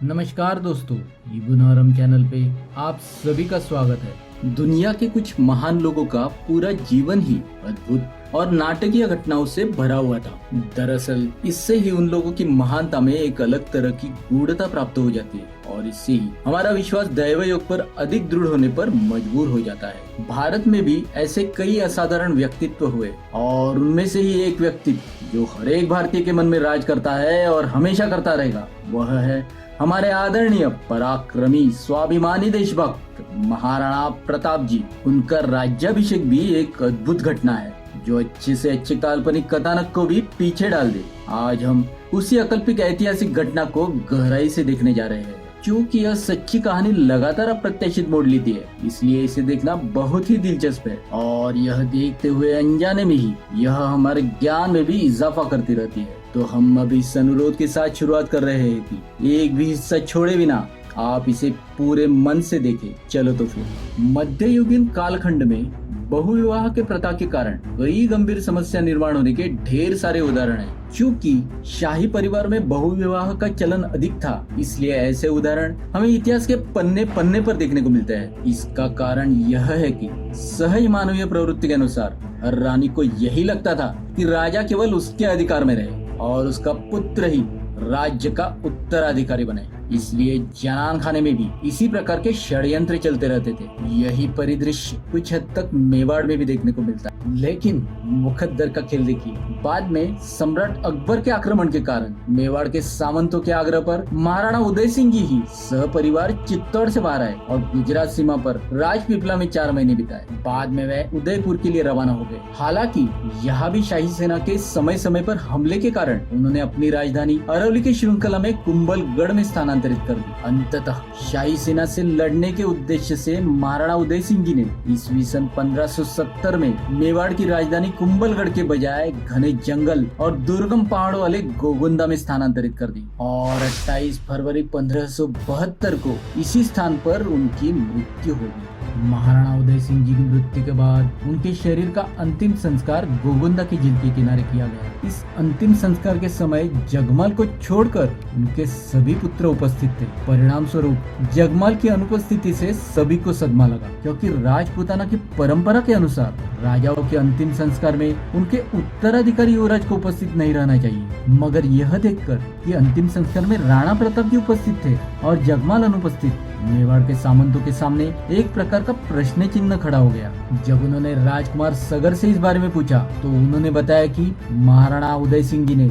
नमस्कार दोस्तों, इबुनारम चैनल पे आप सभी का स्वागत है। दुनिया के कुछ महान लोगों का पूरा जीवन ही अद्भुत और नाटकीय घटनाओं से भरा हुआ था। दरअसल इससे ही उन लोगों की महानता में एक अलग तरह की गूढ़ता प्राप्त हो जाती है और इससे ही हमारा विश्वास दैव योग पर अधिक दृढ़ होने पर मजबूर हो जाता है। भारत में भी ऐसे कई असाधारण व्यक्तित्व हुए और उनमें से ही एक व्यक्तित्व जो हर एक भारतीय के मन में राज करता है और हमेशा करता रहेगा, वह है हमारे आदरणीय पराक्रमी स्वाभिमानी देशभक्त महाराणा प्रताप जी। उनका राज्याभिषेक भी एक अद्भुत घटना है जो अच्छे से अच्छे काल्पनिक कथानक को भी पीछे डाल दे। आज हम उसी अकल्पित ऐतिहासिक घटना को गहराई से देखने जा रहे हैं। क्योंकि यह सच्ची कहानी लगातार अप्रत्याशित मोड़ लेती है, इसलिए इसे देखना बहुत ही दिलचस्प है और यह देखते हुए अनजाने में ही यह हमारे ज्ञान में भी इजाफा करती रहती है। तो हम अभी इस अनुरोध के साथ शुरुआत कर रहे हैं कि एक भी हिस्सा छोड़े बिना आप इसे पूरे मन से देखें। चलो तो फिर। मध्ययुगीन कालखंड में बहुविवाह के प्रथा के कारण कई गंभीर समस्या निर्माण होने के ढेर सारे उदाहरण हैं। क्योंकि शाही परिवार में बहुविवाह का चलन अधिक था, इसलिए ऐसे उदाहरण हमें इतिहास के पन्ने पन्ने पर देखने को मिलते हैं। इसका कारण यह है कि सहज मानवीय प्रवृत्ति के अनुसार हर रानी को यही लगता था कि राजा केवल उसके अधिकार में रहे और उसका पुत्र ही राज्य का उत्तराधिकारी बने। इसलिए जनान खाने में भी इसी प्रकार के षड्यंत्र चलते रहते थे। यही परिदृश्य कुछ हद तक मेवाड़ में भी देखने को मिलता है। लेकिन मुकद्दर का खेल देखिए, बाद में सम्राट अकबर के आक्रमण के कारण मेवाड़ के सामंतों के आग्रह पर महाराणा उदय सिंह जी ही सहपरिवार चित्तौड़ से बाहर आए और गुजरात सीमा पर राजपीपला में 4 महीने बिताए। बाद में वह उदयपुर के लिए रवाना हो गए। हालांकि यहाँ भी शाही सेना के समय समय पर हमले के कारण उन्होंने अपनी राजधानी अरवली की श्रृंखला में कुंभलगढ़ में स्थानांतरित कर दी। अंततः शाही सेना से लड़ने के उद्देश्य से महाराणा उदय सिंह जी ने ईस्वी सन 1570 में मेवाड़ की राजधानी कुंभलगढ़ के बजाय घने जंगल और दुर्गम पहाड़ों वाले गोगुंदा में स्थानांतरित कर दी और 28 फरवरी 1572 को इसी स्थान पर उनकी मृत्यु हो गई। महाराणा उदय सिंह जी की मृत्यु के बाद उनके शरीर का अंतिम संस्कार गोगुंदा की झील के किनारे किया गया। इस अंतिम संस्कार के समय जगमाल को छोड़कर उनके सभी पुत्र उपस्थित थे। परिणाम स्वरूप जगमाल की अनुपस्थिति से सभी को सदमा लगा, क्योंकि राजपूताना की परंपरा के अनुसार राजाओं के अंतिम संस्कार में उनके उत्तराधिकारी युवराज को उपस्थित नहीं रहना चाहिए। मगर यह देखकर कि अंतिम संस्कार में राणा प्रताप जी उपस्थित थे और जगमाल अनुपस्थित, मेवाड़ के सामंतों के सामने एक प्रकार का प्रश्न चिन्ह खड़ा हो गया। जब उन्होंने राजकुमार सगर से इस बारे में पूछा तो उन्होंने बताया कि महाराणा उदय सिंह जी ने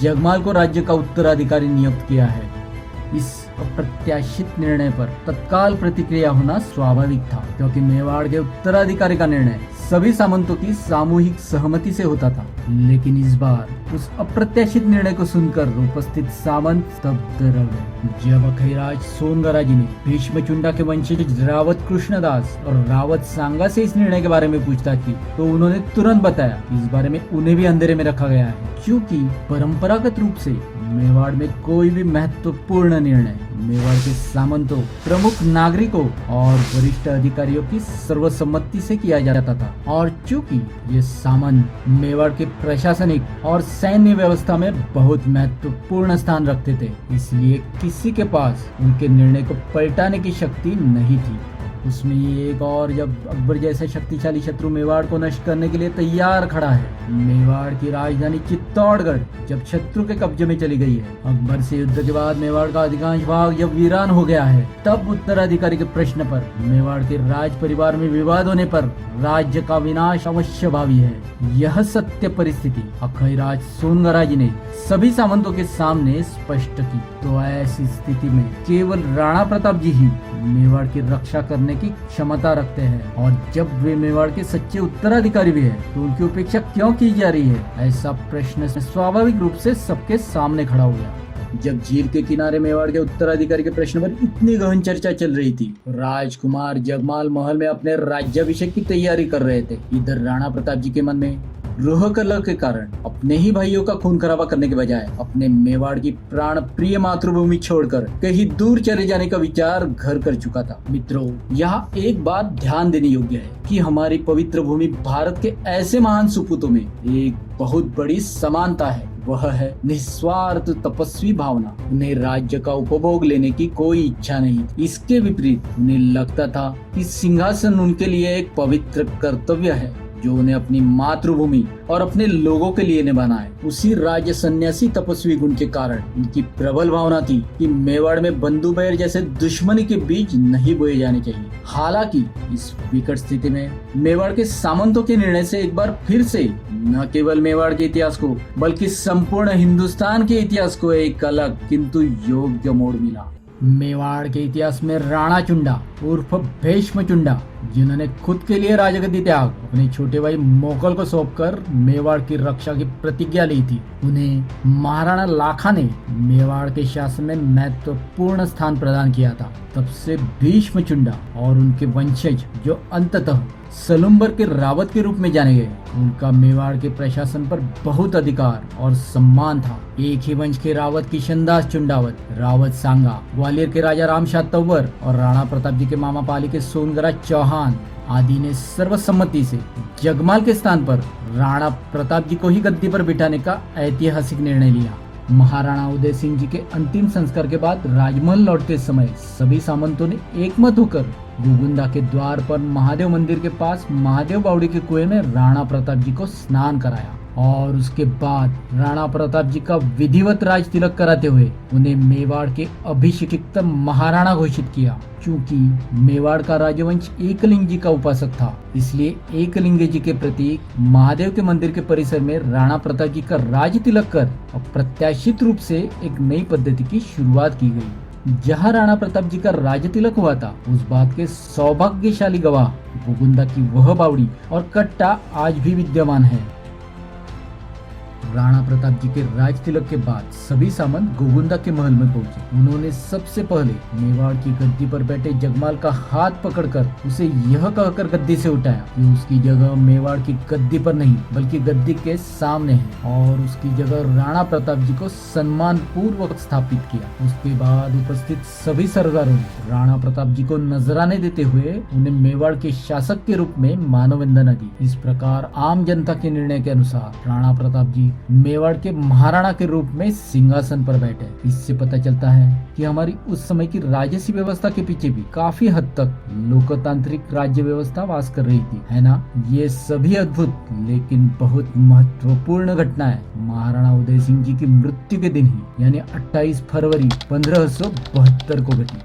जगमाल को राज्य का उत्तराधिकारी नियुक्त किया है। इस अप्रत्याशित निर्णय पर तत्काल प्रतिक्रिया होना स्वाभाविक था, क्योंकि मेवाड़ के उत्तराधिकारी का निर्णय सभी सामंतों की सामूहिक सहमति से होता था। लेकिन इस बार उस अप्रत्याशित निर्णय को सुनकर उपस्थित सामंत स्तब्ध रह गए। जब अखैराज सोनगरा जी ने भीष्मचुंडा के वंशज रावत कृष्णदास और रावत सांगा से इस निर्णय के बारे में पूछताछ की तो उन्होंने तुरंत बताया कि इस बारे में उन्हें भी अंधेरे में रखा गया है, क्योंकि परंपरागत रूप से मेवाड़ में कोई भी महत्वपूर्ण निर्णय मेवाड़ के सामंतों, प्रमुख नागरिकों और वरिष्ठ अधिकारियों की सर्वसम्मति से किया जाता था। और चूंकि ये सामंत मेवाड़ के प्रशासनिक और सैन्य व्यवस्था में बहुत महत्वपूर्ण स्थान रखते थे, इसलिए किसी के पास उनके निर्णय को पलटाने की शक्ति नहीं थी। उसमें एक और, जब अकबर जैसा शक्तिशाली शत्रु मेवाड़ को नष्ट करने के लिए तैयार खड़ा है। मेवाड़ की राजधानी चित्तौड़गढ़ जब शत्रु के कब्जे में चली गई है, अकबर से युद्ध के बाद मेवाड़ का अधिकांश भाग जब वीरान हो गया है, तब उत्तराधिकारी के प्रश्न पर मेवाड़ के राज परिवार में विवाद होने पर राज्य का विनाश अवश्य भावी है। यह सत्य परिस्थिति अखैराज सोनगरा जी ने सभी सामंतों के सामने स्पष्ट की। तो ऐसी स्थिति में केवल राणा प्रताप जी ही मेवाड़ की रक्षा करने की क्षमता रखते हैं, और जब वे मेवाड़ के सच्चे उत्तराधिकारी भी हैं, तो उनकी उपेक्षा क्यों की जा रही है? ऐसा प्रश्न स्वाभाविक रूप से सबके सामने खड़ा हो गया। जब झील के किनारे मेवाड़ के उत्तराधिकारी के प्रश्न पर इतनी गहन चर्चा चल रही थी, राजकुमार जगमाल महल में अपने राज्याभिषेक की तैयारी कर रहे थे। इधर राणा प्रताप जी के मन में रोह कलह के कारण अपने ही भाइयों का खून खराबा करने के बजाय अपने मेवाड़ की प्राण प्रिय मातृभूमि छोड़कर कहीं दूर चले जाने का विचार घर कर चुका था। मित्रों, यहाँ एक बात ध्यान देने योग्य है कि हमारी पवित्र भूमि भारत के ऐसे महान सुपूतों में एक बहुत बड़ी समानता है वह है निस्वार्थ तपस्वी भावना। उन्हें राज्य का उपभोग लेने की कोई इच्छा नहीं। इसके विपरीत उन्हें लगता था कि सिंहासन उनके लिए एक पवित्र कर्तव्य है जो उन्हें अपनी मातृभूमि और अपने लोगों के लिए निभाना है। उसी राज सन्यासी तपस्वी गुण के कारण उनकी प्रबल भावना थी कि मेवाड़ में बंधु बैर जैसे दुश्मनी के बीज नहीं बोए जाने चाहिए। हालांकि इस विकट स्थिति में मेवाड़ के सामंतों के निर्णय से एक बार फिर से न केवल मेवाड़ के इतिहास को बल्कि संपूर्ण हिंदुस्तान के इतिहास को एक अलग किंतु योग्य मोड़ मिला। मेवाड़ के इतिहास में राणा चुंडा उर्फ भीष्म चुंडा, जिन्होंने खुद के लिए राजगद्दी त्याग अपने छोटे भाई मोगल को सौंपकर मेवाड़ की रक्षा की प्रतिज्ञा ली थी, उन्हें महाराणा लाखा ने मेवाड़ के शासन में महत्वपूर्ण स्थान प्रदान किया था। तब से भीष्म चुंडा और उनके वंशज जो अंततः सलुम्बर के रावत के रूप में जाने गए, उनका मेवाड़ के प्रशासन पर बहुत अधिकार और सम्मान था। एक ही वंश के रावत किशनदास चुंडावत, रावत सांगा, ग्वालियर के राजा रामशाह तंवर और राणा प्रताप जी के मामा पाली के सोनगरा चौहान आदि ने सर्वसम्मति से जगमाल के स्थान पर राणा प्रताप जी को ही गद्दी पर बिठाने का ऐतिहासिक निर्णय लिया। महाराणा उदय सिंह जी के अंतिम संस्कार के बाद राजमहल लौटते समय सभी सामंतों ने एकमत होकर गोगुंदा के द्वार पर महादेव मंदिर के पास महादेव बावड़ी के कुएं में राणा प्रताप जी को स्नान कराया और उसके बाद राणा प्रताप जी का विधिवत राज तिलक कराते हुए उन्हें मेवाड़ के अभिषिक्त महाराणा घोषित किया। चूंकि मेवाड़ का राजवंश एकलिंग जी का उपासक था, इसलिए एकलिंग जी के प्रतीक महादेव के मंदिर के परिसर में राणा प्रताप जी का राज तिलक कर अप्रत्याशित रूप से एक नई पद्धति की शुरुआत की गई। जहां राणा प्रताप जी का राज तिलक हुआ था, उस बात के सौभाग्यशाली गवाह गोगुंदा की वह बावड़ी और कट्टा आज भी विद्यमान है। राणा प्रताप जी के राज तिलक के बाद सभी सामंत गोगुंदा के महल में पहुंचे। उन्होंने सबसे पहले मेवाड़ की गद्दी पर बैठे जगमाल का हाथ पकड़कर उसे यह कहकर गद्दी से उठाया कि उसकी जगह मेवाड़ की गद्दी पर नहीं बल्कि गद्दी के सामने है, और उसकी जगह राणा प्रताप जी को सम्मान पूर्वक स्थापित किया। उसके बाद उपस्थित सभी सरदारों ने राणा प्रताप जी को नजराने देते हुए उन्हें मेवाड़ के शासक के रूप में मानवंदना दी। इस प्रकार आम जनता के निर्णय के अनुसार राणा प्रताप जी मेवाड़ के महाराणा के रूप में सिंहासन पर बैठे। इससे पता चलता है कि हमारी उस समय की राजसी व्यवस्था के पीछे भी काफी हद तक लोकतांत्रिक राज्य व्यवस्था वास कर रही थी, है ना। ये सभी अद्भुत लेकिन बहुत महत्वपूर्ण घटनाएं महाराणा उदय सिंह जी की मृत्यु के दिन ही यानी 28 फरवरी 1572 को घटी।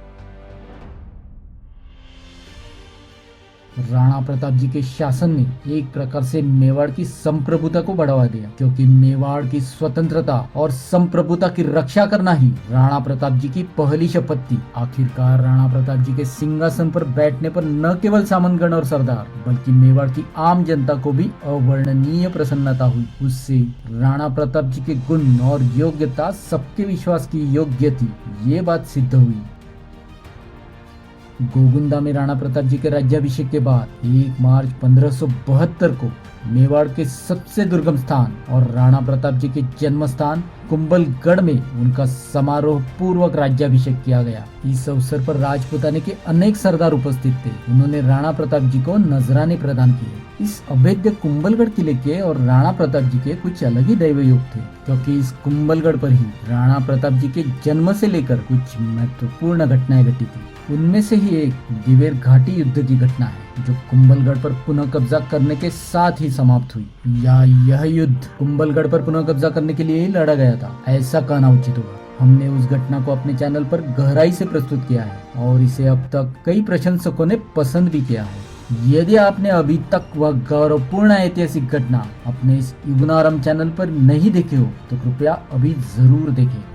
राणा प्रताप जी के शासन ने एक प्रकार से मेवाड़ की संप्रभुता को बढ़ावा दिया, क्योंकि मेवाड़ की स्वतंत्रता और संप्रभुता की रक्षा करना ही राणा प्रताप जी की पहली शपथ थी। आखिरकार राणा प्रताप जी के सिंहासन पर बैठने पर न केवल सामंतगण और सरदार बल्कि मेवाड़ की आम जनता को भी अवर्णनीय प्रसन्नता हुई। उससे राणा प्रताप जी के गुण और योग्यता सबके विश्वास की योग्य थी, ये बात सिद्ध हुई। गोगुंदा में राणा प्रताप जी के राज्याभिषेक के बाद 1 मार्च 1572 को मेवाड़ के सबसे दुर्गम स्थान और राणा प्रताप जी के जन्म स्थान कुंभलगढ़ में उनका समारोह पूर्वक राज्याभिषेक किया गया। इस अवसर पर राजपुताने के अनेक सरदार उपस्थित थे। उन्होंने राणा प्रताप जी को नजराने प्रदान किए। इस अभेद्य कुंभलगढ़ किले के और राणा प्रताप जी के कुछ अलग ही दैव योग थे, क्योंकि इस कुंभलगढ़ पर ही राणा प्रताप जी के जन्म से लेकर कुछ महत्वपूर्ण घटनाएं घटी थी। उनमें से ही एक दिवेर घाटी युद्ध की घटना है, जो कुंभलगढ़ पर पुनः कब्जा करने के साथ ही समाप्त हुई। यह युद्ध कुंभलगढ़ पर पुनः कब्जा करने के लिए ही लड़ा गया था, ऐसा कहना उचित होगा। हमने उस घटना को अपने चैनल पर गहराई से प्रस्तुत किया है और इसे अब तक कई प्रशंसकों ने पसंद भी किया है। यदि आपने अभी तक वह गौरवपूर्ण ऐतिहासिक घटना अपने इस युगनारम चैनल पर नहीं देखे हो तो कृपया अभी जरूर देखें।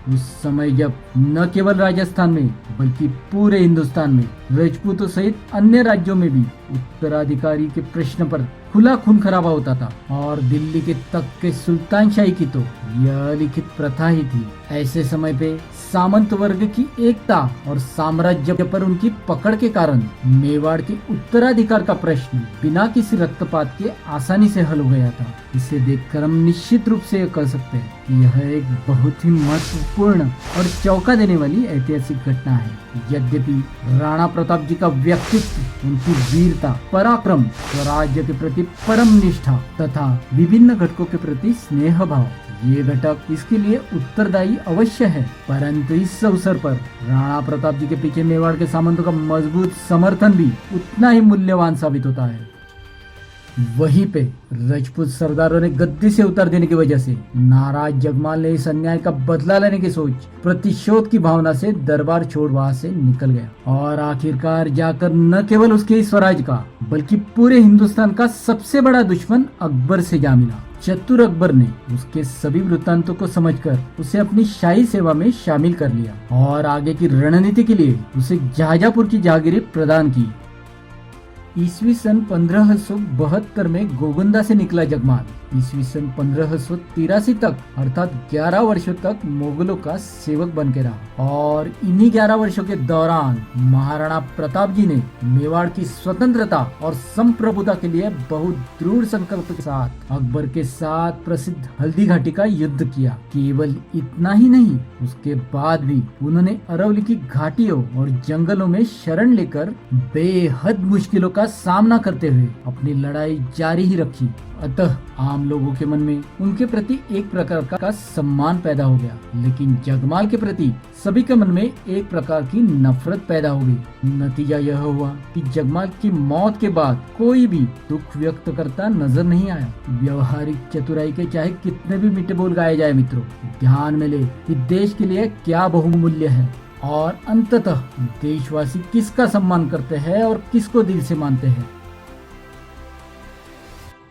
उस समय जब न केवल राजस्थान में बल्कि पूरे हिंदुस्तान में राजपूतों सहित अन्य राज्यों में भी उत्तराधिकारी के प्रश्न पर खुला खून खराबा होता था और दिल्ली के तख्त के सुल्तान शाही की तो यह लिखित प्रथा ही थी ऐसे समय पे सामंत वर्ग की एकता और साम्राज्य पर उनकी पकड़ के कारण मेवाड़ के उत्तराधिकार का प्रश्न बिना किसी रक्तपात के आसानी से हल हो गया था। इसे देखकर हम निश्चित रूप से कह सकते हैं कि यह एक बहुत ही महत्वपूर्ण और चौंका देने वाली ऐतिहासिक घटना है। यद्यपि राणा प्रताप जी का व्यक्तित्व, उनकी वीरता, पराक्रम, स्वराज्य के प्रति परम निष्ठा तथा विभिन्न घटकों के प्रति स्नेह भाव, ये घटक इसके लिए उत्तरदायी अवश्य है, परंतु इस अवसर पर राणा प्रताप जी के पीछे मेवाड़ के सामंतों का मजबूत समर्थन भी उतना ही मूल्यवान साबित होता है। वहीं पे राजपूत सरदारों ने गद्दी से उतार देने की वजह से नाराज जगमाल ने इस अन्याय का बदला लेने की सोच, प्रतिशोध की भावना से दरबार छोड़ वहां से निकल गया और आखिरकार जाकर न केवल उसके स्वराज का बल्कि पूरे हिंदुस्तान का सबसे बड़ा दुश्मन अकबर से जा मिला। चतुर अकबर ने उसके सभी वृत्तांतों को समझकर उसे अपनी शाही सेवा में शामिल कर लिया और आगे की रणनीति के लिए उसे जहाजापुर की जहागिरी प्रदान की। ईस्वी सन 1572 में गोगुंदा से निकला जगमाल ईस्वी सन 1583 तक अर्थात 11 वर्षों तक मुगलों का सेवक बन के रहा और इन्हीं 11 वर्षों के दौरान महाराणा प्रताप जी ने मेवाड़ की स्वतंत्रता और संप्रभुता के लिए बहुत दृढ़ संकल्प के साथ अकबर के साथ प्रसिद्ध हल्दी घाटी का युद्ध किया। केवल इतना ही नहीं, उसके बाद भी उन्होंने अरवली की घाटियों और जंगलों में शरण लेकर बेहद मुश्किलों का सामना करते हुए अपनी लड़ाई जारी ही रखी। अतः आम लोगों के मन में उनके प्रति एक प्रकार का सम्मान पैदा हो गया, लेकिन जगमाल के प्रति सभी के मन में एक प्रकार की नफरत पैदा हो गई। नतीजा यह हुआ कि जगमाल की मौत के बाद कोई भी दुख व्यक्त करता नजर नहीं आया। व्यवहारिक चतुराई के चाहे कितने भी मीठे बोल गाए जाए मित्रों, ध्यान में ले कि देश के लिए क्या बहुमूल्य है और अंततः देशवासी किसका सम्मान करते हैं और किसको दिल से मानते हैं।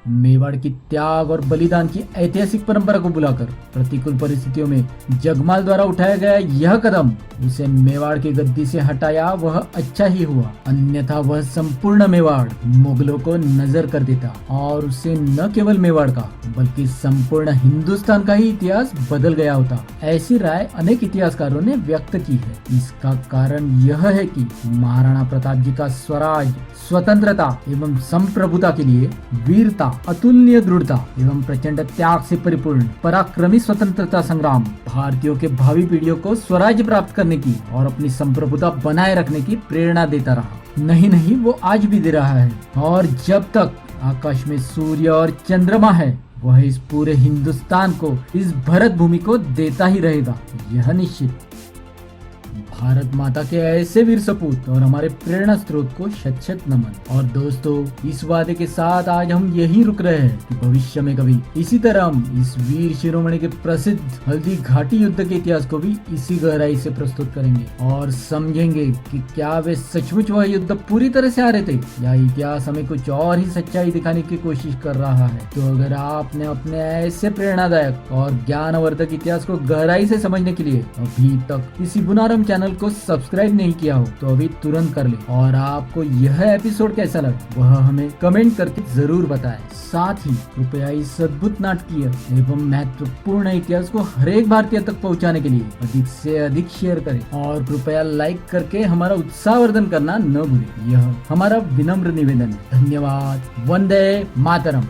मेवाड़ की त्याग और बलिदान की ऐतिहासिक परंपरा को बुलाकर प्रतिकूल परिस्थितियों में जगमाल द्वारा उठाया गया यह कदम उसे मेवाड़ की गद्दी से हटाया वह अच्छा ही हुआ, अन्यथा वह संपूर्ण मेवाड़ मुगलों को नजर कर देता और उससे न केवल मेवाड़ का बल्कि संपूर्ण हिंदुस्तान का ही इतिहास बदल गया होता। ऐसी राय अनेक इतिहासकारों ने व्यक्त की है। इसका कारण यह है कि महाराणा प्रताप जी का स्वराज, स्वतंत्रता एवं संप्रभुता के लिए वीरता, अतुलनीय दृढ़ता एवं प्रचंड त्याग से परिपूर्ण पराक्रमी स्वतंत्रता संग्राम भारतीयों के भावी पीढ़ियों को स्वराज्य प्राप्त करने की और अपनी संप्रभुता बनाए रखने की प्रेरणा देता रहा। नहीं, वो आज भी दे रहा है और जब तक आकाश में सूर्य और चंद्रमा है वह इस पूरे हिंदुस्तान को, इस भरत भूमि को देता ही रहेगा, यह निश्चित। भारत माता के ऐसे वीर सपूत और हमारे प्रेरणा स्रोत को शत शत नमन। और दोस्तों, इस वादे के साथ आज हम यहीं रुक रहे हैं कि भविष्य में कभी इसी तरह हम इस वीर शिरोमणि के प्रसिद्ध हल्दी घाटी युद्ध के इतिहास को भी इसी गहराई से प्रस्तुत करेंगे और समझेंगे कि क्या वे सचमुच वह युद्ध पूरी तरह से हारे थे या इतिहास हमें कुछ और ही सच्चाई दिखाने की कोशिश कर रहा है। तो अगर आपने अपने ऐसे प्रेरणादायक और ज्ञानवर्धक इतिहास को गहराई से समझने के लिए अभी तक इसी बुनारम चैनल को सब्सक्राइब नहीं किया हो तो अभी तुरंत कर ले। और आपको यह एपिसोड कैसा लगा वह हमें कमेंट करके जरूर बताएं। साथ ही कृपया इस अद्भुत नाटकीय एवं महत्वपूर्ण इतिहास को हर एक भारतीय तक पहुंचाने के लिए अधिक से अधिक शेयर करें और कृपया लाइक करके हमारा उत्साहवर्धन करना न भूलें। यह हमारा विनम्र निवेदन है। धन्यवाद। वंदे मातरम।